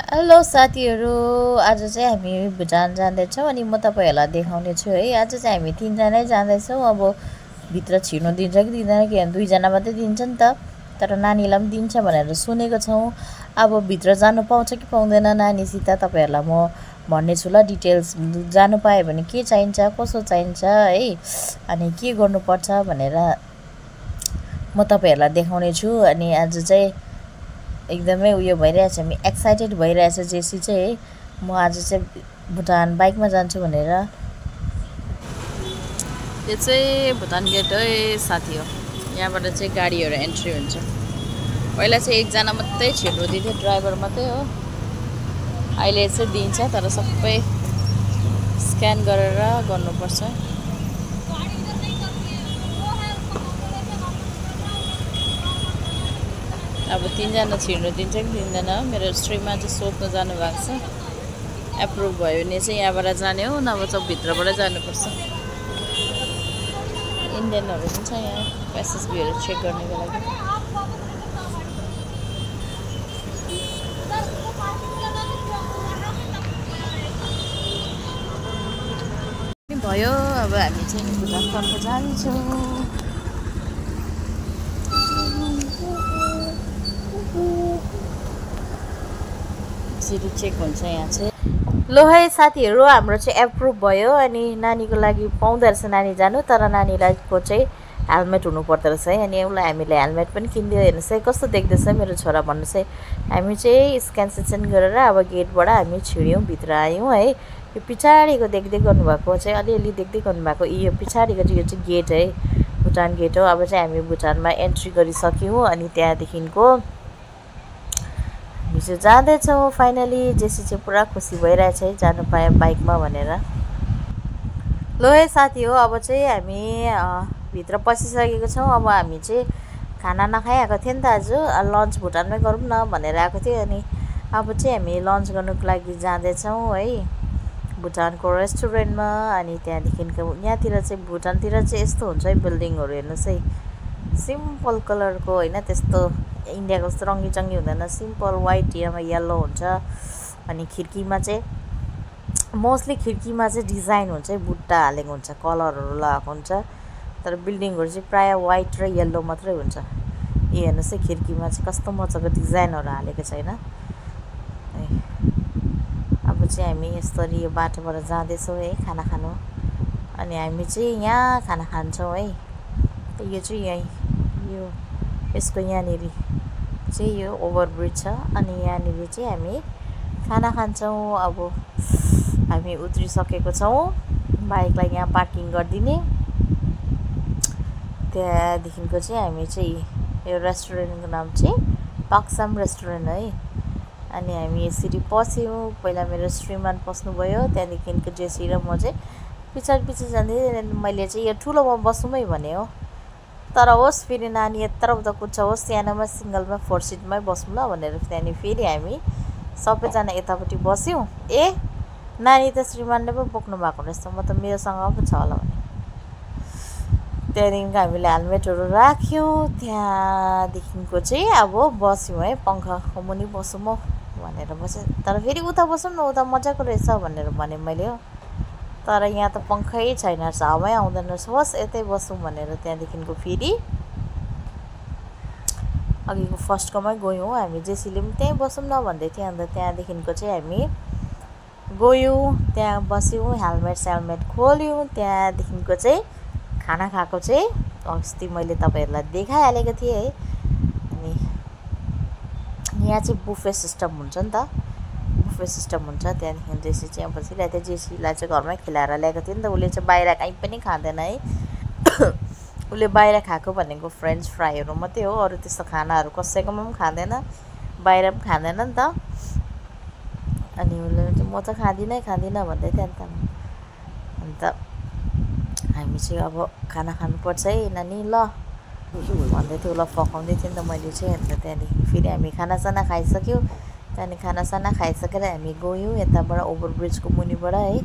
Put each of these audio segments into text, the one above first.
Hello साथीहरू, आज चाहिँ हामी भुटान जाँदैछौँ अनि म तपाईँहरूलाई देखाउने छु है। आज चाहिँ हामी 3 जनै जाँदैछौँ। अब भित्र छिर्नु दिन्छ कि दिँदैन, किनभने 2 जना मात्रै दिन्छ नि त, तर नानीलाई पनि दिन्छ भनेर सुनेको छौँ। अब भित्र जानु पाउँछ कि पाउँदैन नानीसित तपाईँहरूलाई म भन्नेछु ल डिटेल्स। जानु पायो भने के चाहिन्छ, कसो चाहिन्छ है, अनि के गर्नुपर्छ भनेर म तपाईँहरूलाई देखाउने छु। अनि आज चाहिँ एकदमै उयो भइरहेछ, हामी एक्साइटेड भइरहेछ जेसी चाहिँ है। म आज चाहिँ भुटान बाइकमा जान्छु भनेर। यो चाहिँ भुटान गेट है साथी हो। यहाँबाट चाहिँ गाडीहरू एन्ट्री हुन्छ। पहिला चाहिँ एकजना मात्रै छिर्नु दिन्थ्यो, ड्राइभर मात्रै हो। अहिले चाहिँ दिन्छ, तर सबै स्क्यान गरेर गर्नुपर्छ। अब 3 जना छिर्नु दिन्छ कि दिँदैन, मेरो श्रीमान चाहिँ सोध्न जानुभएको छ। एप्रुभ भयो भने चाहिँ यहाँबाट जाने हो, नभए चाहिँ भित्रबाट जानुपर्छ। इन्डियनहरू पनि छ यहाँ एसएसबीहरू चेक गर्नको लागि। भयो, अब हामी चाहिँ भुटानतर्फ जान्छौँ। चेक हुन्छ यहाँ चाहिँ। लो है साथीहरू, हाम्रो चाहिँ एप्रुभ भयो अनि नानीको लागि पाउँदो रहेछ नानी जानु, तर नानीलाई को चाहिँ हेलमेट हुनु पर्दो रहेछ है। अनि उसलाई हामीले हेलमेट पनि किनिदियो। हेर्नुहोस् है कस्तो देख्दैछ मेरो छोरा, भन्नुहोस् है। हामी चाहिँ स्क्यान सेसन गरेर अब गेटबाट हामी छिड्यौँ, भित्र आयौँ है। यो पछाडिको देख्दै गर्नुभएको चाहिँ अलिअलि देख्दै गर्नुभएको, यो पछाडिको चाहिँ यो चाहिँ गेट है, भुटान गेट हो। अब चाहिँ हामी भुटानमा एन्ट्री गरिसक्यौँ अनि त्यहाँदेखिको हामी चाहिँ जाँदैछौँ फाइनली। जेसी चाहिँ पुरा खुसी भइरहेछ है जानु पायो बाइकमा भनेर। लो है साथी हो, अब चाहिँ हामी भित्र पसिसकेको छौँ। अब हामी चाहिँ खाना नखाइ आएको थियो नि त, आज लन्च भुटानमै गरौँ न भनेर आएको थियो। अनि अब चाहिँ हामी लन्च गर्नुको लागि जाँदैछौँ है भुटानको रेस्टुरेन्टमा। अनि त्यहाँदेखिको यहाँतिर चाहिँ भुटानतिर चाहिँ यस्तो हुन्छ है बिल्डिङहरू, हेर्नुहोस् है, सिम्पल कलरको होइन, त्यस्तो इन्डियाको जस्तो रङ्गी चङ्गी हुँदैन, सिम्पल वाइट या येल्लो हुन्छ। अनि खिड्कीमा चाहिँ मोस्टली खिड्कीमा चाहिँ डिजाइन हुन्छ है, बुट्टा हालेको हुन्छ, कलरहरू लगाएको हुन्छ। तर बिल्डिङहरू चाहिँ प्रायः वाइट र येल्लो मात्रै हुन्छ। यो हेर्नुहोस् है, खिड्कीमा चाहिँ कस्तो मजाको डिजाइनहरू हालेको छैन। अब चाहिँ हामी यसरी यो बाटोबाट जाँदैछौँ है खाना खानु। अनि हामी चाहिँ यहाँ खाना खान्छौँ है। यो चाहिँ यहीँ यो यसको यहाँनिर चाहिँ यो ओभरब्रिज छ अनि यहाँनिर चाहिँ हामी खाना खान्छौँ। अब हामी उत्रिसकेको छौँ, बाइकलाई यहाँ पार्किङ गरिदिने। त्यहाँदेखिको चाहिँ हामी चाहिँ यो रेस्टुरेन्टको नाम चाहिँ पाक्साम रेस्टुरेन्ट है। अनि हामी यसरी पस्यौँ। पहिला मेरो श्रीमान पस्नुभयो, त्यहाँदेखिको जेसी र म चाहिँ पछाडि पछि जाँदै। मैले चाहिँ यो ठुलोमा बसौँ है भने हो, तर होस् फेरि नानी यत्रो उता कुद्छ, होस् सानोमा सिङ्गलमा 4 सिटमै बसौँ ल भनेर त्यहाँदेखि फेरि हामी सबैजना यतापट्टि बस्यौँ। ए नानी त श्रीमानले पो बोक्नु भएको रहेछ, म त मेरोसँग पो छ होला भने। त्यहाँदेखिको हामीले हेलमेटहरू राख्यौँ। त्यहाँदेखिको चाहिँ अब बस्यौँ है, पङ्खा मुनि बसौँ म भनेर बसेँ। तर फेरि उता बसौँ न, उता मजाको रहेछ भनेर भने मैले हो, तर यहाँ त पङ्खै छैन रहेछ, हावै आउँदैन रहेछ, होस् यतै बसौँ भनेर त्यहाँदेखिको फेरि अघिको फर्स्टकोमै गयौँ हामी। जेसीले पनि त्यहीँ बसौँ न भन्दै थियो। अन्त त्यहाँदेखिको चाहिँ हामी गयौँ, त्यहाँ बस्यौँ, हेलमेट सेलमेट खोल्यौँ। त्यहाँदेखिको चाहिँ खाना खाएको चाहिँ अस्ति मैले तपाईँहरूलाई देखाइहालेको थिएँ है। अनि यहाँ चाहिँ बुफे सिस्टम हुन्छ नि त, बुफे सिस्टम हुन्छ। त्यहाँदेखि जेसी चाहिँ अब बसिरहेको थियो। जेसीलाई चाहिँ घरमै खिलाएर ल्याएको थियो नि त, उसले चाहिँ बाहिर कहीँ पनि खाँदैन है। उसले बाहिर खाएको भनेको फ्रेन्च फ्राईहरू मात्रै हो, अरू त्यस्तो खानाहरू कसैकोमा पनि खाँदैन, बाहिर पनि खाँदैन नि त। अनि उसले चाहिँ म त खाँदिनँ भन्दै थियो नि त। अन्त हामी चाहिँ अब खाना खानुपर्छ है नानी ल भन्दै थियो, उसलाई फकाउँदै थियो नि त मैले चाहिँ। अन्त त्यहाँदेखि फेरि हामी खानासाना खाइसक्यौँ। त्यहाँदेखि खानासाना खाइसकेर हामी गयौँ यताबाट ओभरब्रिजको मुनिबाट है।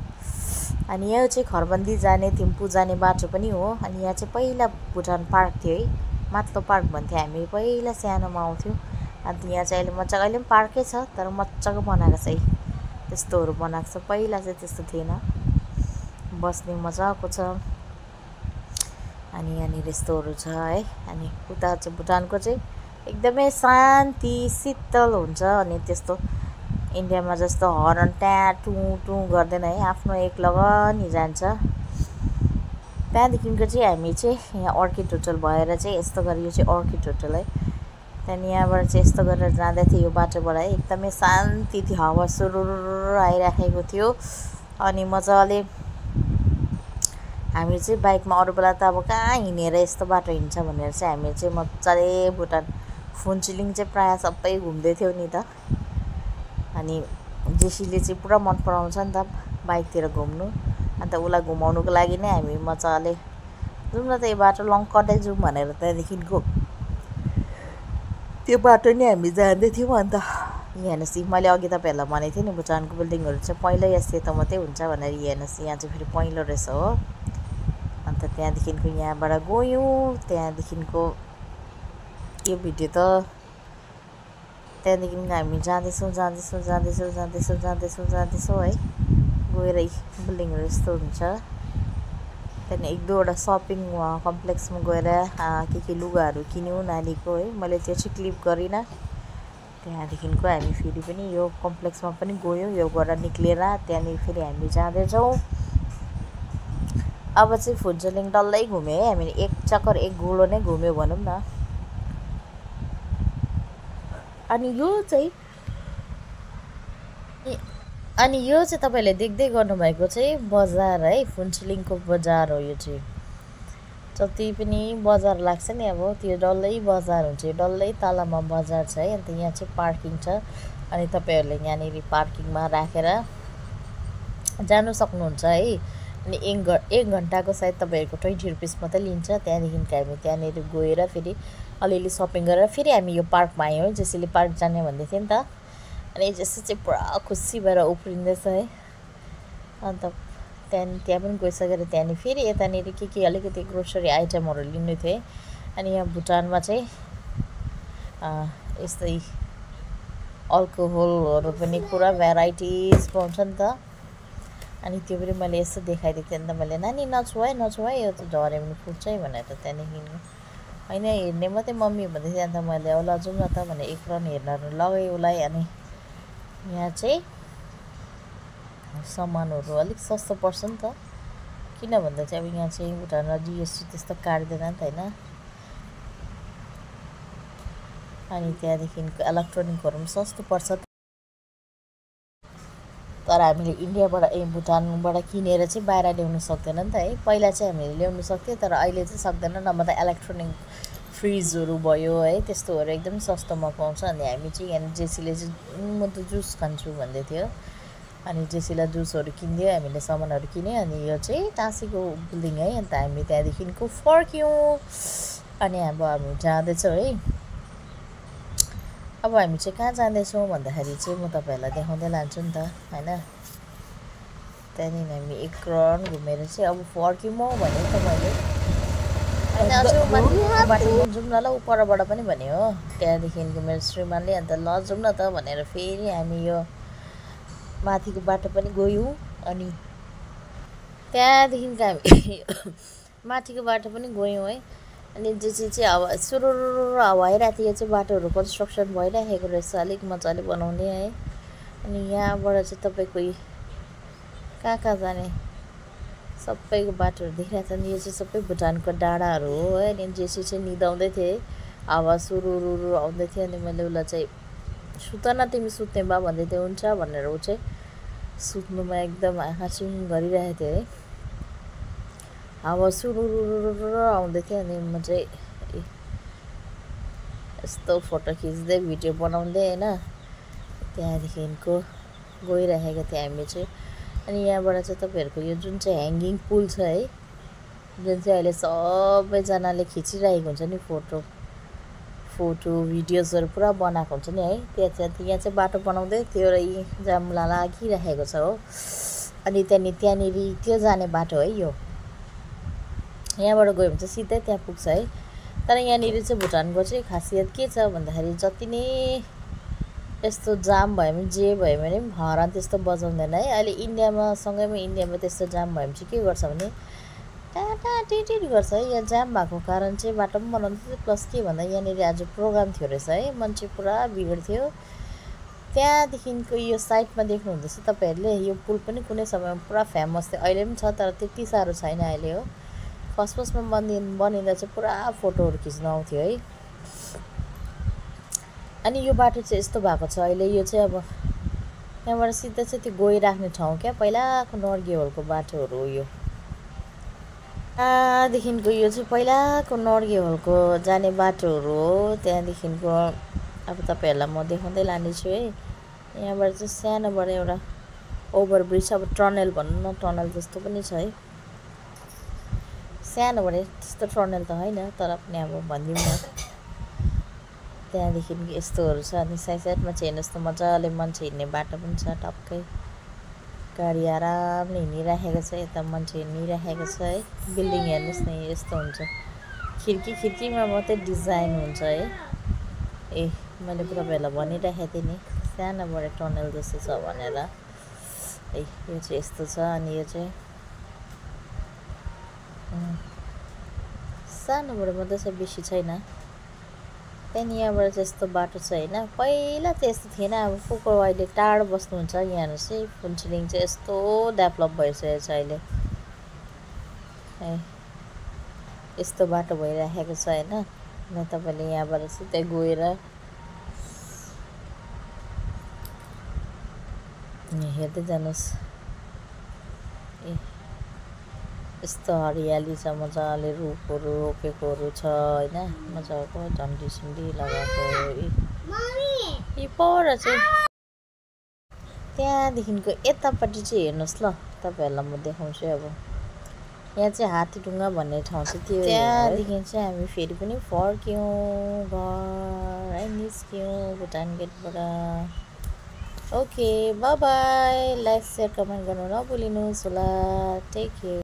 अनि यो चाहिँ खरबन्दी जाने थिम्पू जाने बाटो पनि हो। अनि यहाँ चाहिँ पहिला भुटान पार्क थियो है, माथिल्लो पार्क भन्थ्यो हामी पहिला सानोमा आउँथ्यौँ। अन्त यहाँ चाहिँ अहिले मजाको अहिले पनि पार्कै छ तर मजाको बनाएको छ है त्यस्तोहरू बनाएको छ पहिला चाहिँ त्यस्तो थिएन बस्ने मजाको छ अनि यहाँनिर यस्तोहरू छ है अनि उता चाहिँ भुटानको चाहिँ एकदमै शान्ति शीतल हुन्छ अनि त्यस्तो इन्डियामा जस्तो हर्न ट्या टु टु गर्दैन है आफ्नो एक लगनी जान्छ त्यहाँदेखिको चाहिँ हामी चाहिँ यहाँ अर्किड होटल भएर चाहिँ यस्तो गरी यो चाहिँ अर्किड होटल है त्यहाँदेखि यहाँबाट चाहिँ यस्तो गरेर जाँदै थियो यो बाटोबाट है एकदमै शान्ति थियो हावा सुरुरु आइराखेको थियो अनि मजाले हामी चाहिँ बाइकमा अरू बेला त अब कहाँ हिँडेर यस्तो बाटो हिँड्छ भनेर चाहिँ हामी चाहिँ मजाले भुटान फुन्चुलिङ चाहिँ प्रायः सबै घुम्दै थियौँ नि त अनि जेसीले चाहिँ पुरा मन पराउँछ नि त बाइकतिर घुम्नु अन्त उसलाई घुमाउनुको लागि नै हामी मजाले जाउँ न त यो बाटो लङ्कटै जाउँ भनेर त्यहाँदेखिको त्यो बाटो नै हामी जाँदै थियौँ अन्त यहाँ हेर्नुहोस् मैले अघि तपाईँहरूलाई भनेको थिएँ नि भुटानको बिल्डिङहरू चाहिँ पहिल्यै या सेतो मात्रै हुन्छ भनेर यहाँ हेर्नुहोस् यहाँ चाहिँ फेरि पहिलो रहेछ हो अन्त त्यहाँदेखिको यहाँबाट गयौँ त्यहाँदेखिको यो भिडियो त त्यहाँदेखिको हामी जाँदैछौँ है गएर बिल्डिङहरू यस्तो हुन्छ त्यहाँदेखि एक दुईवटा सपिङ कम्प्लेक्समा गएर के लुगाहरू किन्यौँ नानीको है मैले त्यो चाहिँ क्लिप गरिनँ त्यहाँदेखिको हामी फेरि पनि यो कम्प्लेक्समा पनि गयौँ यो गरेर निक्लेर त्यहाँदेखि फेरि हामी जाँदैछौँ अब चाहिँ फुन्चुलिङ डल्लै घुम्यो है हामीले एक चक्कर एक गोलो नै घुम्यो भनौँ न अनि यो चाहिँ तपाईँले देख्दै गर्नुभएको चाहिँ बजार है फुन्चुलिङको बजार हो यो चाहिँ जति पनि बजार लाग्छ नि अब त्यो डल्लै बजार हुन्छ यो डल्लै तलमा बजार छ है अन्त यहाँ चाहिँ पार्किङ छ अनि तपाईँहरूले यहाँनिर पार्किङमा राखेर जानु सक्नुहुन्छ है अनि एक घन्टाको सायद तपाईँहरूको 20 रुपिस मात्रै लिन्छ त्यहाँदेखिको हामी त्यहाँनिर गएर फेरि अलिअलि सपिङ गरेर फेरि हामी यो पार्कमा आयौँ जेसीले पार्क जाने भन्दै थियो नि त अनि जेसी चाहिँ पुरा खुसी भएर उफ्रिँदैछ है अन्त त्यहाँ पनि गइसकेर त्यहाँदेखि फेरि यतानिर के अलिकति ग्रोसरी आइटमहरू लिनु थियो अनि यहाँ भुटानमा चाहिँ यस्तै अल्कोहलहरू पनि पुरा भेराइटिज पाउँछ नि त अनि त्यो पनि मैले यसो देखाइदिएको थिएँ नि त मैले नानी नछुवा है यो त झऱ्यो भने फुट्छ है भनेर त्यहाँदेखि होइन हेर्ने मात्रै मम्मी भन्दै थियो अन्त मैले औ ल जाउँ न त भनेर एक राउन्ड हेर्न लगाएँ उसलाई अनि यहाँ चाहिँ सामानहरू अलिक सस्तो पर्छ नि त किन भन्दा चाहिँ अब यहाँ चाहिँ भुटानमा जिएसटी त्यस्तो काट्दैन नि त होइन अनि त्यहाँदेखिको इलेक्ट्रोनिकहरू पनि सस्तो पर्छ तर हामीले इन्डियाबाट भुटानबाट किनेर चाहिँ बाहिर ल्याउनु सक्दैन नि त है पहिला चाहिँ हामीले ल्याउनु सक्थ्यौँ तर अहिले चाहिँ सक्दैन नभए त इलेक्ट्रोनिक फ्रिजहरू भयो है त्यस्तोहरू एकदम सस्तोमा पाउँछ अनि हामी चाहिँ यहाँ जेसीले चाहिँ म त जुस खान्छु भन्दै थियो अनि जेसीलाई जुसहरू किनिदियो हामीले सामानहरू किन्यो अनि यो चाहिँ टाँसीको बिल्डिङ है अन्त हामी त्यहाँदेखिको फर्क्यौँ अनि अब हामी जाँदैछौँ है अब हामी चाहिँ कहाँ जाँदैछौँ भन्दाखेरि चाहिँ म तपाईँहरूलाई देखाउँदै लान्छु नि त होइन त्यहाँदेखि हामी एक राउन्ड घुमेर चाहिँ अब फर्क्यौँ भने त मैले होइन अझै बाटो जाउँ न ल परबाट पनि भने हो त्यहाँदेखिको मेरो श्रीमानले अन्त ल जाउँ न त भनेर फेरि हामी यो माथिको बाटो पनि गयौँ अनि त्यहाँदेखिको हामी माथिको बाटो पनि गयौँ है अनि जेसी चाहिँ अब सुरुरु हावा आइरहेको थियो यो चाहिँ बाटोहरू कन्स्ट्रक्सन भइरहेको रहेछ अलिक मजाले बनाउने है अनि यहाँबाट चाहिँ तपाईँको कहाँ कहाँ जाने सबैको बाटोहरू देखिरहेको छ नि यो चाहिँ सबै भुटानको डाँडाहरू हो है अनि जेसी चाहिँ निदाउँदै थिएँ हावा सुरुरु आउँदै थियो अनि मैले उसलाई चाहिँ सुत न तिमी सुत्ने बा भन्दै थियो हुन्छ भनेर ऊ चाहिँ सुत्नुमा एकदम आँखा चिम गरिरहेको थियो है हावा सुरुरु आउँदै थियो अनि म चाहिँ यस्तो फोटो खिच्दै भिडियो बनाउँदै होइन त्यहाँदेखिको गइरहेको थियो हामी चाहिँ अनि यहाँबाट चाहिँ तपाईँहरूको यो जुन चाहिँ ह्याङ्गिङ पुल छ है जुन चाहिँ अहिले सबैजनाले खिचिरहेको हुन्छ नि फोटो भिडियोजहरू पुरा बनाएको हुन्छ नि है यहाँ चाहिँ बाटो बनाउँदै त्यो र यी जामला लागिरहेको छ हो अनि त्यहाँनिर त्यो जाने बाटो है यो यहाँबाट गयो भने चाहिँ सिधै त्यहाँ पुग्छ है तर यहाँनिर चाहिँ भुटानको चाहिँ खासियत के छ भन्दाखेरि जति नै यस्तो जाम भयो भने जे भयो भने पनि हर्न त्यस्तो बजाउँदैन है। अहिले इन्डियामा सँगैमा इन्डियामा त्यस्तो जाम भयो भने चाहिँ के गर्छ भने टाटा टिटिट गर्छ है। यहाँ जाम भएको कारण चाहिँ बाटो पनि बनाउँदै थियो, प्लस के भन्दा यहाँनिर आज प्रोग्राम थियो रहेछ है, मान्छे पुरा भिड थियो। त्यहाँदेखिको यो साइडमा देख्नुहुँदैछ तपाईँहरूले, यो पुल पनि कुनै समयमा पुरा फेमस थियो, अहिले पनि छ तर त्यति साह्रो छैन अहिले हो। फर्स्टमा बनिँदा चाहिँ पुरा फोटोहरू खिच्न आउँथ्यो है। अनि यो बाटो चाहिँ यस्तो भएको छ अहिले, यो चाहिँ अब त्यहाँबाट सिधा चाहिँ त्यो गइराख्ने ठाउँ क्या, पहिलाको नर्गे होलको बाटोहरू हो यो। त्यहाँदेखिको यो चाहिँ पहिलाको नर्गे होलको जाने बाटोहरू हो। त्यहाँदेखिको अब तपाईँहरूलाई म देखाउँदै लानेछु है। यहाँबाट चाहिँ सानोबाट एउटा ओभरब्रिज, अब टनल भनौँ न, टनल जस्तो पनि छ है। सानोबाट त्यस्तो टनल त होइन तर पनि अब भनिदिउँ न। त्यहाँदेखि यस्तोहरू छ। अनि साइडमा चाहिँ हेर्नुहोस् त मजाले मान्छे हिँड्ने बाटो पनि छ, टक्कै गाडी आरामले हिँडिराखेको छ। यता मान्छे हिँडिराखेको छ है। बिल्डिङ हेर्नुहोस् न यस्तो हुन्छ, खिड्कीमा मात्रै डिजाइन हुन्छ है। ए मैले तपाईँहरूलाई भनिराखेको थिएँ नि सानोबाट टनल जस्तो छ भनेर। ए यो चाहिँ यस्तो छ। अनि यो चाहिँ सानोबाट मात्रै छ, बेसी छैन। त्यहाँदेखि यहाँबाट चाहिँ यस्तो बाटो छ होइन। पहिला चाहिँ यस्तो थिएन, अब को अहिले टाढो बस्नुहुन्छ यहाँ हेर्नुहोस् है। फुन्चुलिङ चाहिँ यस्तो डेभलप भइसकेको छ अहिले है। यस्तो बाटो भइराखेको छ होइन। न तपाईँले यहाँबाट सिधै गएर हेर्दै जानुहोस्। ए यस्तो हरियाली छ, मजाले रुखहरू रोपेकोहरू छ होइन, मजाको झन्डी लगाएको। यी पर चाहिँ त्यहाँदेखिको यतापट्टि चाहिँ हेर्नुहोस् ल, तपाईँहरूलाई म देखाउँछु। अब यहाँ चाहिँ हात्तीढुङ्गा भन्ने ठाउँ छ त्यो। त्यहाँदेखि चाहिँ हामी फेरि पनि फर्क्यौँ घर है, निस्क्यौँ भुटान गेटबाट। Okay bye bye, like share comment गर्नु नभुलिनुहोस् होला। Take care.